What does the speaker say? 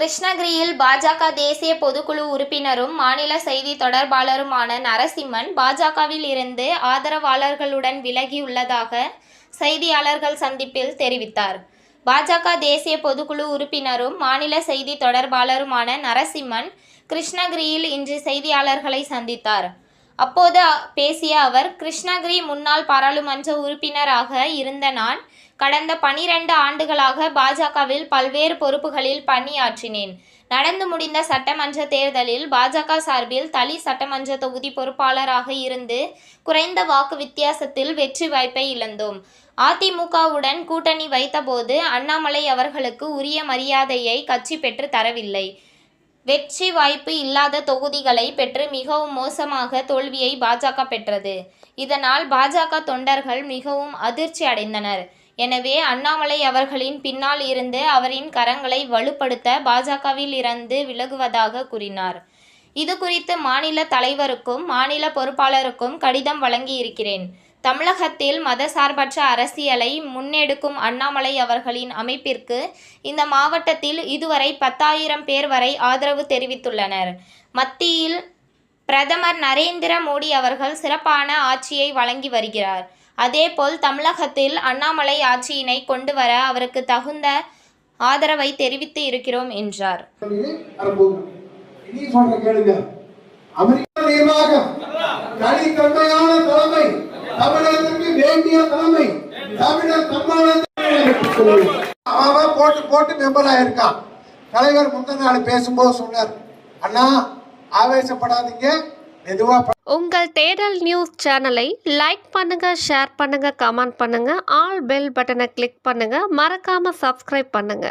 கிருஷ்ணகிரியில் பாஜக தேசிய பொதுக்குழு உறுப்பினரும் மாநில செய்தி தொடர்பாளருமான நரசிம்மன் பாஜகவில் இருந்து ஆதரவாளர்களுடன் விலகியுள்ளதாக செய்தியாளர்கள் சந்திப்பில் தெரிவித்தார். பாஜக தேசிய பொதுக்குழு உறுப்பினரும் மாநில செய்தி தொடர்பாளருமான நரசிம்மன் கிருஷ்ணகிரியில் இன்று செய்தியாளர்களை சந்தித்தார். அப்போது பேசிய அவர், கிருஷ்ணகிரி முன்னாள் பாராளுமன்ற உறுப்பினராக இருந்த நான் கடந்த 12 ஆண்டுகளாக பாஜகவில் பல்வேறு பொறுப்புகளில் பணியாற்றினேன். நடந்து முடிந்த சட்டமன்ற தேர்தலில் பாஜக சார்பில் தளி சட்டமன்ற தொகுதி பொறுப்பாளராக இருந்து குறைந்த வாக்கு வித்தியாசத்தில் வெற்றி வாய்ப்பை இழந்தோம். அதிமுகவுடன் கூட்டணி வைத்தபோது அண்ணாமலை அவர்களுக்கு உரிய மரியாதையை கட்சி பெற்று தரவில்லை. வெற்றி வாய்ப்பு இல்லாத தொகுதிகளை பெற்று மிகவும் மோசமாக தோல்வியை பாஜக பெற்றது. இதனால் பாஜக தொண்டர்கள் மிகவும் அதிர்ச்சி அடைந்தனர். எனவே அண்ணாமலை அவர்களின் பின்னால் இருந்து அவரின் கரங்களை வலுப்படுத்த பாஜகவில் இருந்து விலகுவதாக கூறினார். இது குறித்து மாநில தலைவருக்கும் மாநில பொறுப்பாளருக்கும் கடிதம் வழங்கியிருக்கிறேன். தமிழகத்தில் மதசார்பற்ற அரசியலை முன்னெடுக்கும் அண்ணாமலை அவர்களின் அமைப்பிற்கு இந்த மாவட்டத்தில் இதுவரை 10,000 பேர் வரை ஆதரவு தெரிவித்துள்ளனர். மத்தியில் பிரதமர் நரேந்திர மோடி அவர்கள் சிறப்பான ஆட்சியை வழங்கி வருகிறார். அதேபோல் தமிழகத்தில் அண்ணாமலை ஆட்சியினை கொண்டு வர அவருக்கு தகுந்த ஆதரவை தெரிவித்து இருக்கிறோம் என்றார். தமிழகத்திற்கு வேண்டிய தலைமை தமிழர் போட்டு மெம்பர் ஆயிருக்கான். தலைவர் முந்தின நாள் பேசும்போது சொன்னார், அண்ணா ஆவேசப்படாதீங்க, மெதுவா. உங்கள் தேடல் நியூஸ் சேனலை லைக் பண்ணுங்க, ஷேர் பண்ணுங்க, கமெண்ட் பண்ணுங்க, ஆல் பெல் பட்டனை கிளிக் பண்ணுங்க, மறக்காம சப்ஸ்கிரைப் பண்ணுங்க.